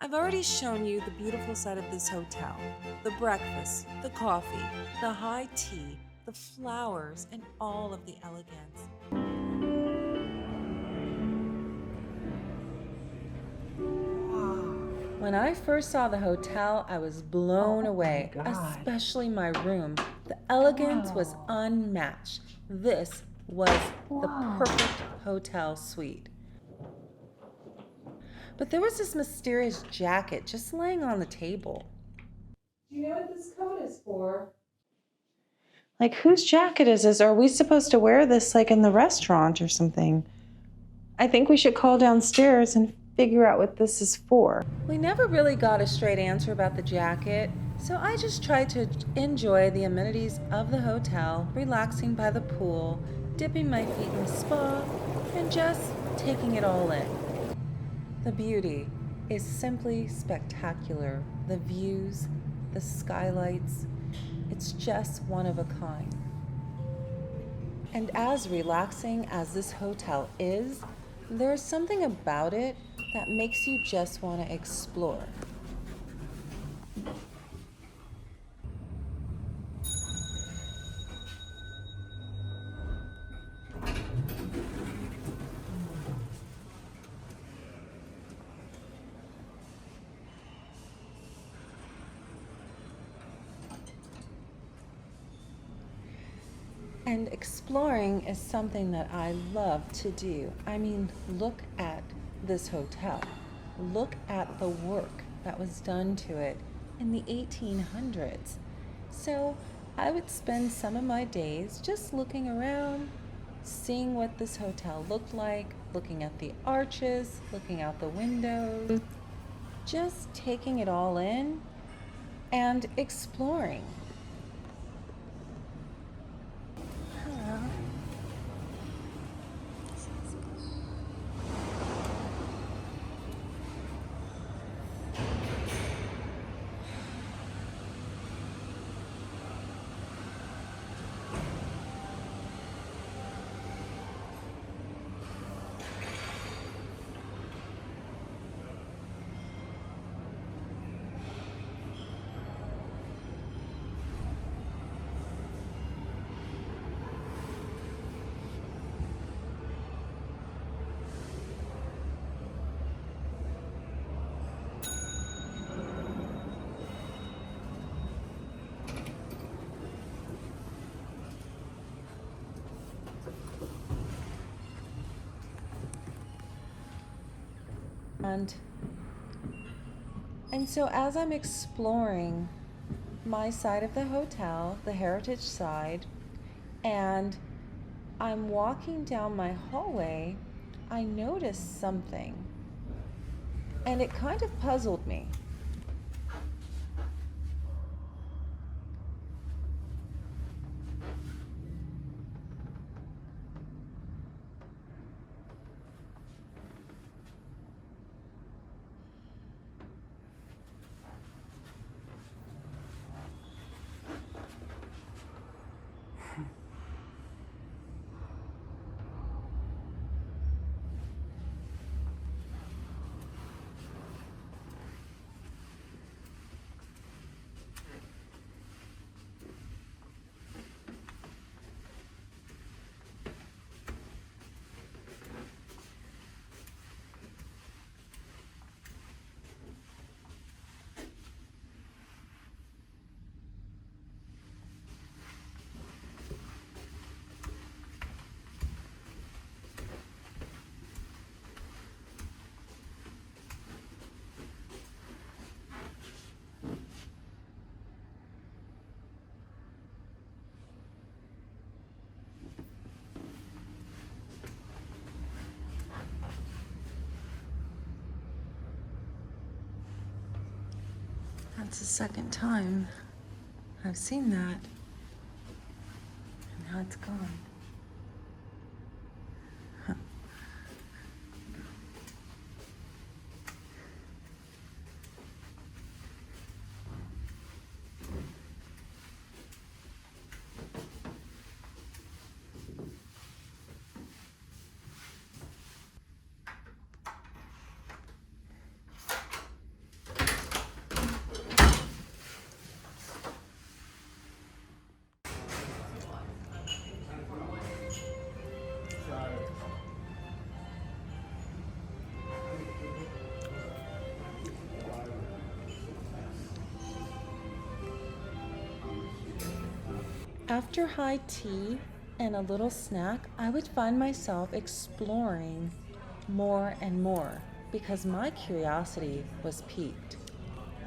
I've already shown you the beautiful side of this hotel. The breakfast, the coffee, the high tea, the flowers, and all of the elegance. When I first saw the hotel, I was blown away, especially my room. The elegance was unmatched. This was the perfect hotel suite. But there was this mysterious jacket just laying on the table. Do you know what this coat is for? Like, whose jacket is this? Are we supposed to wear this, like, in the restaurant or something? I think we should call downstairs and figure out what this is for. We never really got a straight answer about the jacket, so I just tried to enjoy the amenities of the hotel, relaxing by the pool, dipping my feet in the spa, and just taking it all in. The beauty is simply spectacular. The views, the skylights, it's just one of a kind. And as relaxing as this hotel is, there's something about it that makes you just want to explore. And exploring is something that I love to do. I mean, look at this hotel. Look at the work that was done to it in the 1800s. So I would spend some of my days just looking around, seeing what this hotel looked like, looking at the arches, looking out the windows, just taking it all in and exploring. And so as I'm exploring my side of the hotel, the heritage side, and I'm walking down my hallway, I noticed something. And it kind of puzzled me. That's the second time I've seen that. And now it's gone. Huh. After high tea and a little snack, I would find myself exploring more and more because my curiosity was piqued.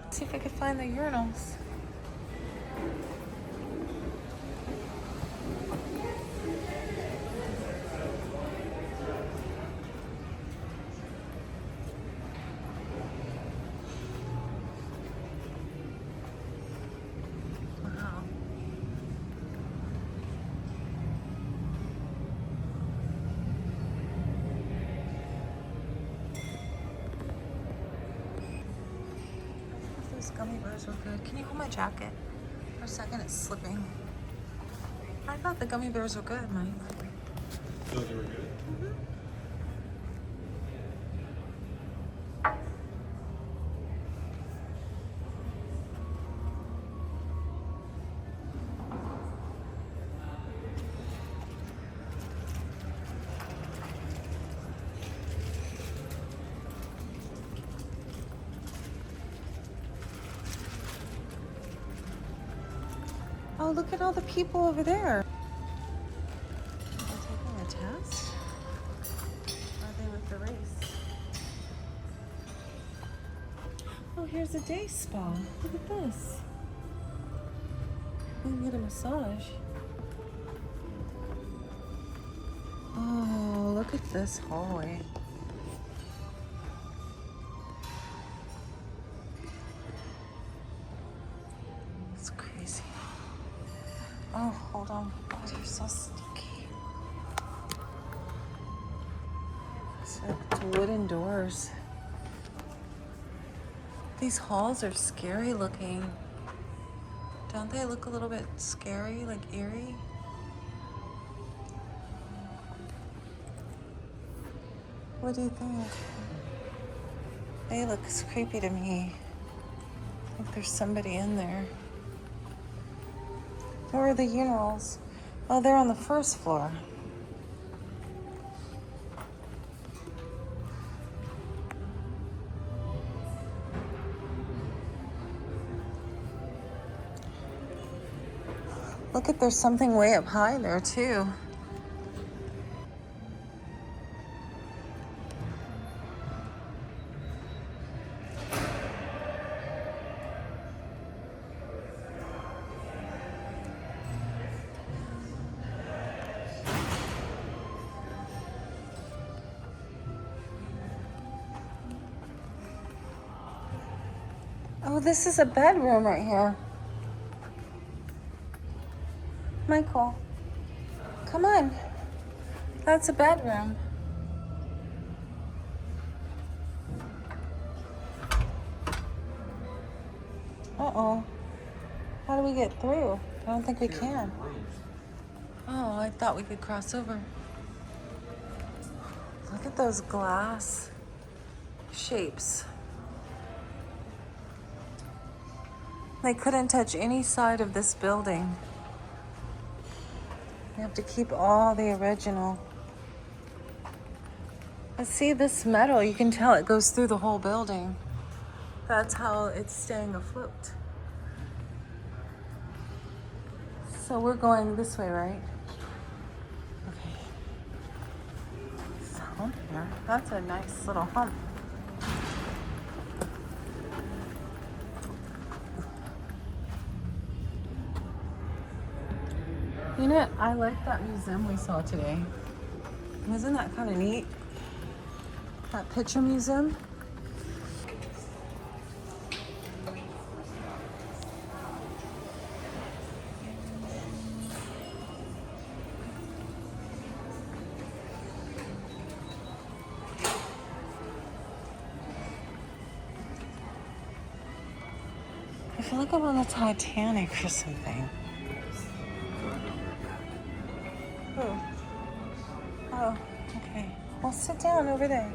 Let's see if I could find the urinals. Wow. Those gummy bears were good. Can you hold my jacket? For a second, it's slipping. I thought the gummy bears were good, Mike. Thought they were good? Oh, look at all the people over there. Are they taking a test? Are they with the race? Oh, here's a day spa. Look at this. We can get a massage. Oh, look at this hallway. It's crazy. Oh, hold on. Oh, they're so sticky. It's wooden doors. These halls are scary looking. Don't they look a little bit scary, like eerie? What do you think? They look creepy to me. I think there's somebody in there. Where are the urinals? Oh, they're on the first floor. Look at, there's something way up high there too. Oh, this is a bedroom right here. Michael, come on. That's a bedroom. Uh-oh. How do we get through? I don't think we can. Oh, I thought we could cross over. Look at those glass shapes. They couldn't touch any side of this building. You have to keep all the original. But see this metal, you can tell it goes through the whole building. That's how it's staying afloat. So we're going this way, right? Okay. There's a hump here. That's a nice little hump. You know, I like that museum we saw today. Isn't that kind of neat? That picture museum. I feel like I'm on the Titanic or something. Oh, okay. Well, sit down over there.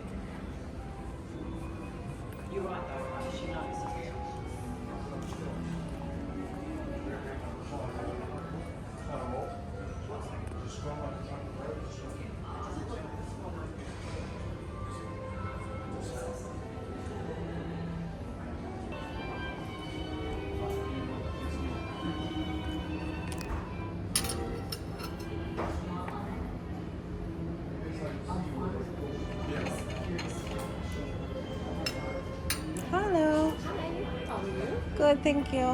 good, thank you.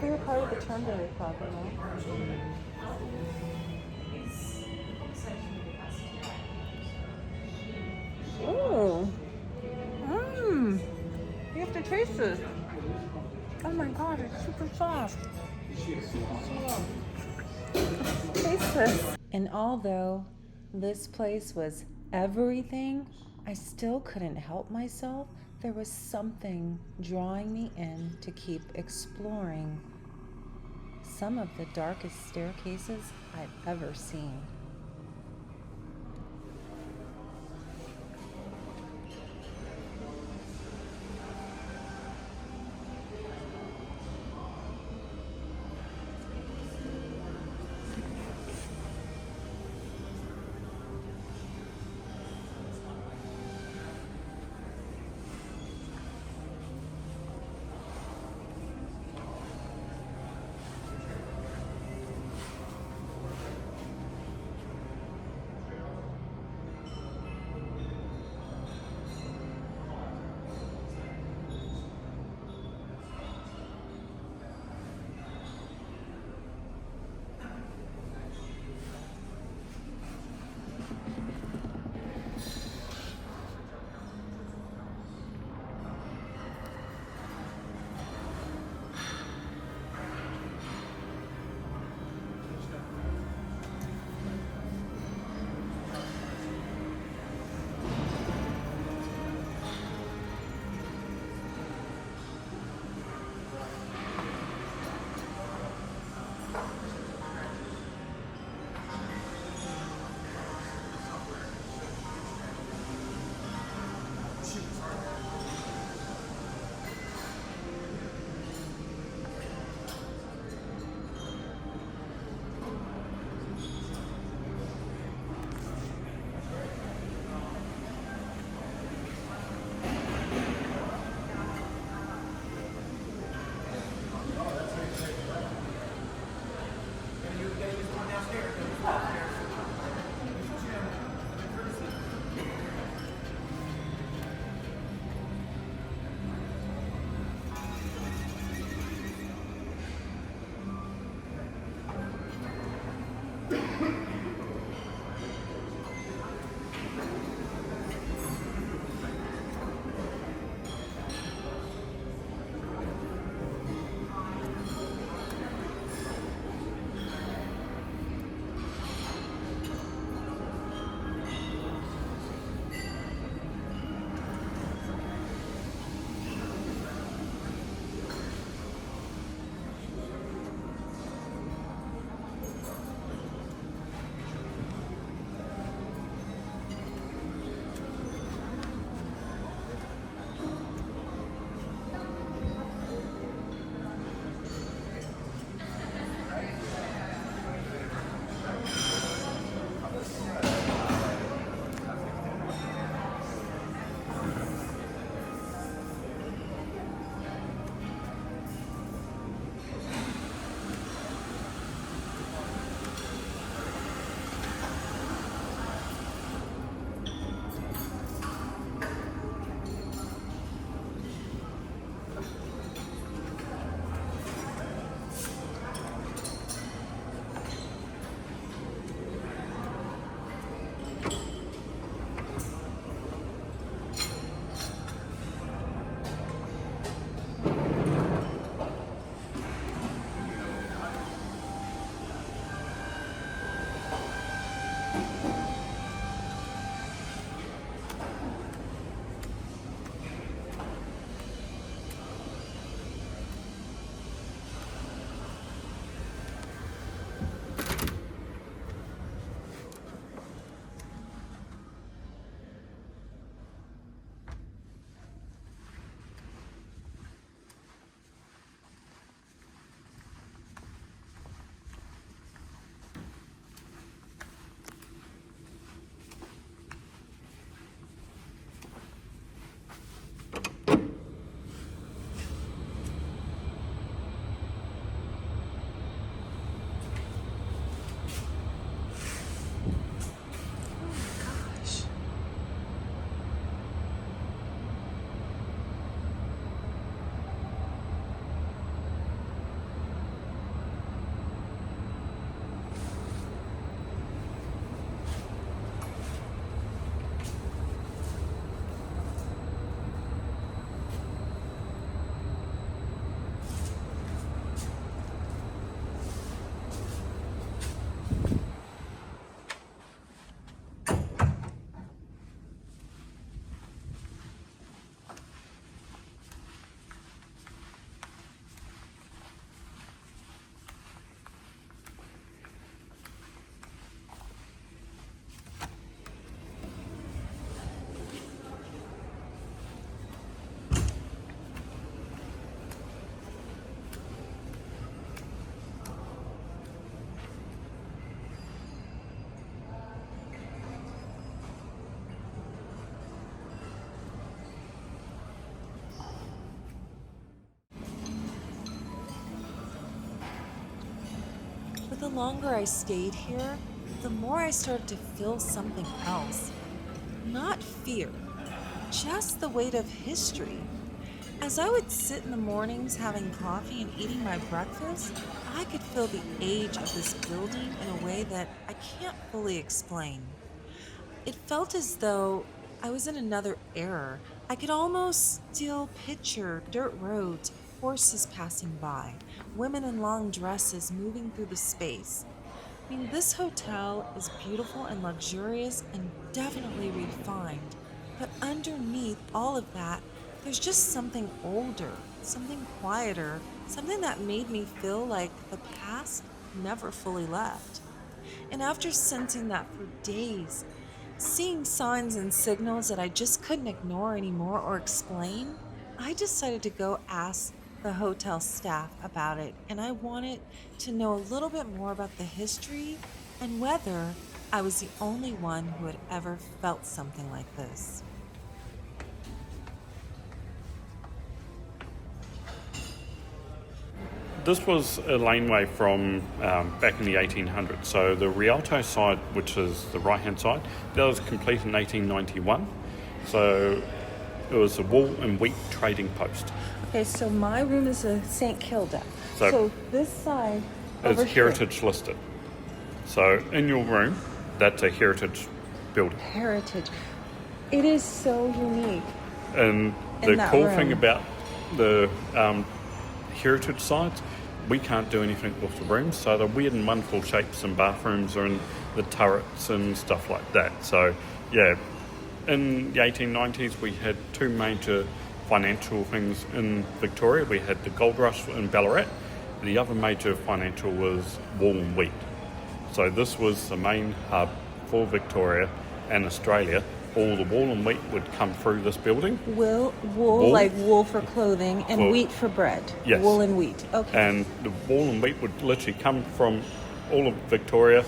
We were part of the Turnberry Club, you know? Ooh. Mmm. You have to taste this. Oh my god, it's super soft. Taste this. And although this place was everything, I still couldn't help myself. There was something drawing me in to keep exploring some of the darkest staircases I've ever seen. longer I stayed here, the more I started to feel something else. Not fear, just the weight of history. As I would sit in the mornings having coffee and eating my breakfast, I could feel the age of this building in a way that I can't fully explain. It felt as though I was in another era. I could almost still picture dirt roads, horses passing by, women in long dresses moving through the space. I mean, this hotel is beautiful and luxurious and definitely refined. But underneath all of that, there's just something older, something quieter, something that made me feel like the past never fully left. And after sensing that for days, seeing signs and signals that I just couldn't ignore anymore or explain, I decided to go ask the hotel staff about it, and I wanted to know a little bit more about the history and whether I was the only one who had ever felt something like this. This was a laneway from back in the 1800s. So the Rialto side, which is the right-hand side, that was complete in 1891. So it was a wool and wheat trading post. Okay, so my room is a St. Kilda. So- So this side It's over here. heritage listed. So in your room, that's a heritage building. Heritage. It is so unique. And In the that cool room. thing about the heritage sites, we can't do anything with the rooms, so the weird and wonderful shapes and bathrooms are in the turrets and stuff like that. So, yeah, in the 1890s, we had two major financial things in Victoria. We had the gold rush in Ballarat. The other major financial was wool and wheat. So this was the main hub for Victoria and Australia. All the wool and wheat would come through this building. Wool, like wool for clothing, and Wool. wheat for bread. Yes. Wool and wheat. Okay. And the wool and wheat would literally come from all of Victoria,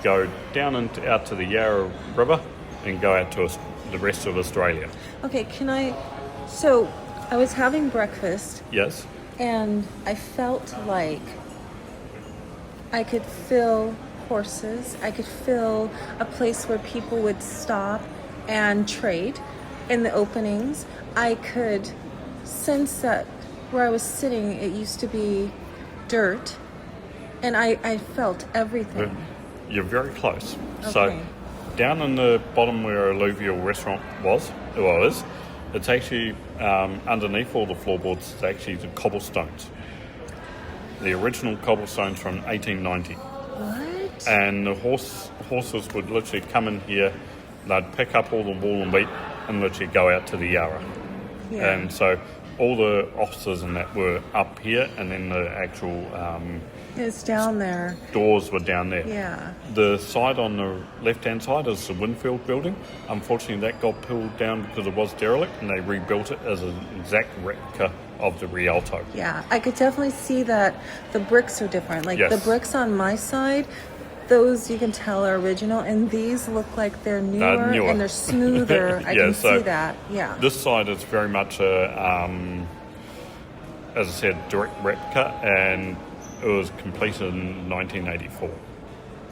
go down and out to the Yarra River, and go out to the rest of Australia. Okay, so I was having breakfast Yes. and I felt like I could feel horses. I could feel a place where people would stop and trade in the openings. I could sense that where I was sitting, it used to be dirt, and I felt everything. You're very close. Okay. So down in the bottom where alluvial restaurant is, it's actually underneath all the floorboards, it's actually the cobblestones. The original cobblestones from 1890. What? And the horses would literally come in here, they'd pick up all the wool and wheat and literally go out to the Yarra. Yeah. And so all the offices and that were up here, and then the actual It's down there. doors were down there. Yeah. The side on the left-hand side is the Winfield building. Unfortunately, that got pulled down because it was derelict, and they rebuilt it as an exact replica of the Rialto. Yeah, I could definitely see that the bricks are different. Like Yes. the bricks on my side, those you can tell are original, and these look like they're newer, newer. and they're smoother. I Yeah, can so see that. Yeah. This side is very much a, as I said, direct replica, and it was completed in 1984.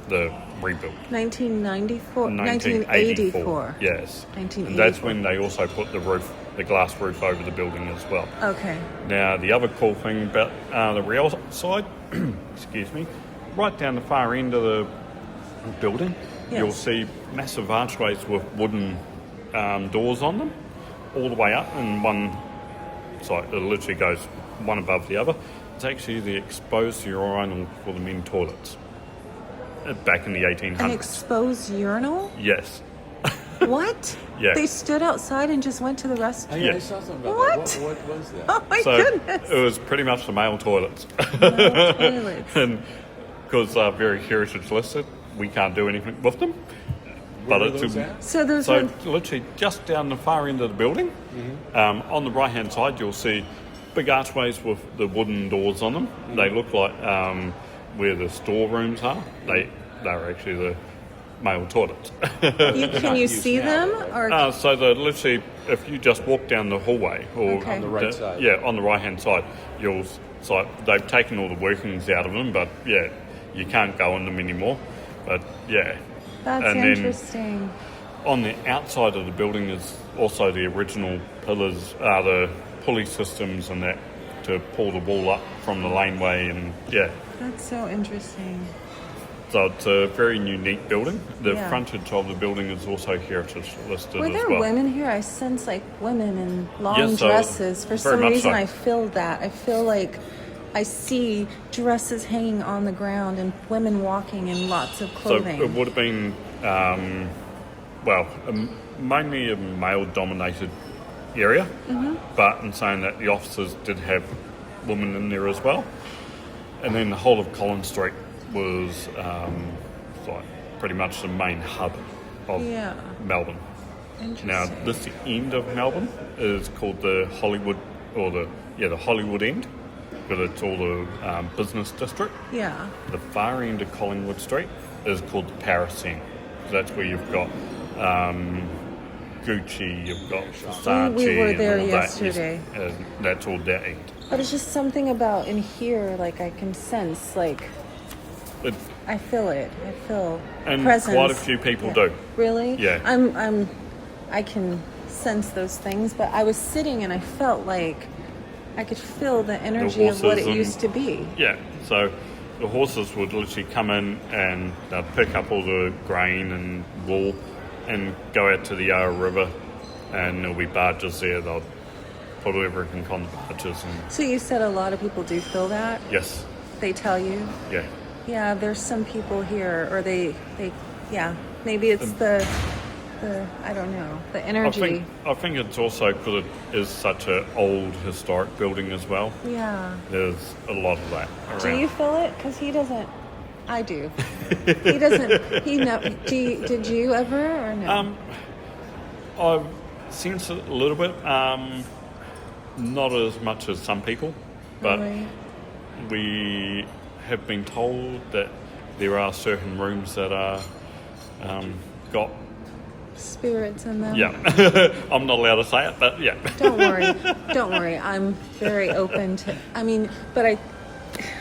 The rebuild. 1994, 1984. Yes. 1984. And that's when they also put the glass roof over the building as well. Okay. Now, the other cool thing about the Rialto side, excuse me, right down the far end of the building, Yes. you'll see massive archways with wooden doors on them, all the way up, and one side, it literally goes one above the other. It's actually the exposed urinal for the men's toilets back in the 1800s. An exposed urinal? Yes. What? Yeah. They stood outside and just went to the restroom? Yeah. I saw something about What? that. What was that? Oh my So goodness. it was pretty much the male toilets. No toilets. And because they're very heritage listed, we can't do anything with them. Where But were it's those at? So those so were literally just down the far end of the building, on the right hand side, you'll see big archways with the wooden doors on them. They look like where the storerooms are. They're actually the male toilets. can you see now, them though, or So they're literally, if you just walk down the hallway, or Okay. On the right side. yeah, on the right hand side, they've taken all the workings out of them, but yeah, you can't go in them anymore. But yeah. That's And then interesting. on the outside of the building is also the original pillars, the pulley systems and that to pull the wall up from the laneway, and yeah. That's so interesting. So it's a very unique building. The Yeah. frontage of the building is also heritage listed Were as there well. women here? I sense like women in long Yes, so dresses. For very some much reason, so. I feel that. I feel like I see dresses hanging on the ground and women walking in lots of So clothing. it would have been, mainly a male-dominated area, but in saying that the offices did have women in there as well. And then the whole of Collins Street was like pretty much the main hub of Yeah. Melbourne. Interesting. Now, this end of Melbourne is called the Hollywood, or the Hollywood end, because it's all the business district. Yeah. The far end of Collingwood Street is called the Paris end. That's where you've got Gucci, you've got Versace, We were there and all yesterday. that. Yes, and that's all that end. But it's just something about in here, like I can sense, like It, I feel it. I feel and presence. quite a few people Yeah. do. Really? Yeah. I can sense those things, but I was sitting and I felt like I could feel the energy of what horses it and- used to be. Yeah, so the horses would literally come in and they'd pick up all the grain and wool and go out to the Yarra River, and there'll be barges there. They'll put everything on the barges, and So you said a lot of people do feel that? yes, They tell you? yeah. Yeah, there's some people here, or they yeah, maybe it's the I don't know, the energy. I think it's also because it is such an old historic building as well. Yeah. There's a lot of that around. Do you feel it? Because he doesn't. I do. He doesn't. He know. Did you ever or no? I've sensed it a little bit, not as much as some people, but Really? we have been told that there are certain rooms that are got. Spirits in them. Yeah, I'm not allowed to say it, but yeah. Don't worry. Don't worry. I'm very open to. I mean, but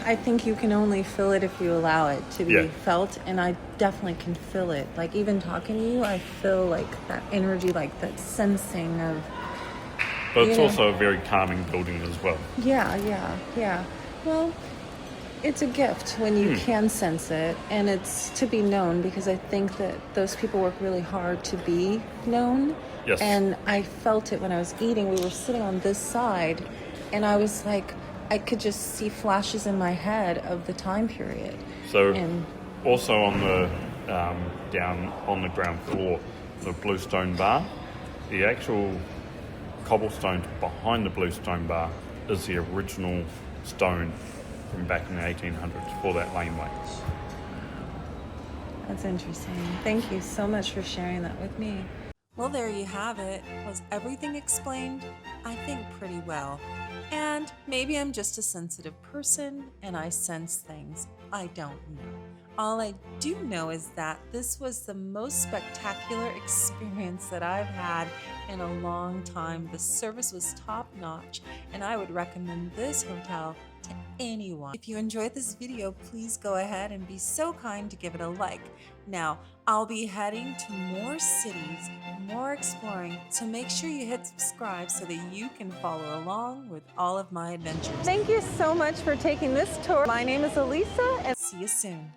I think you can only feel it if you allow it to be Yeah. felt, and I definitely can feel it. Like even talking to you, I feel like that energy, like that sensing of. But it's Yeah. also a very calming building as well. Yeah. Well, it's a gift when you can sense it, and it's to be known, because I think that those people work really hard to be known. Yes. And I felt it when I was eating. We were sitting on this side, and I was like, I could just see flashes in my head of the time period. So And also on the down on the ground floor, the Bluestone Bar, the actual cobblestone behind the Bluestone Bar is the original stone from back in the 1800s for that laneway. that's interesting. Thank you so much for sharing that with me. Well, there you have it. Was everything explained? I think pretty well. And maybe I'm just a sensitive person and I sense things. I don't know. All I do know is that this was the most spectacular experience that I've had in a long time. The service was top notch, and I would recommend this hotel to anyone. If you enjoyed this video, please go ahead and be so kind to give it a like. Now, I'll be heading to more cities, more exploring, so make sure you hit subscribe so that you can follow along with all of my adventures. Thank you so much for taking this tour. My name is Elisa, and See you soon.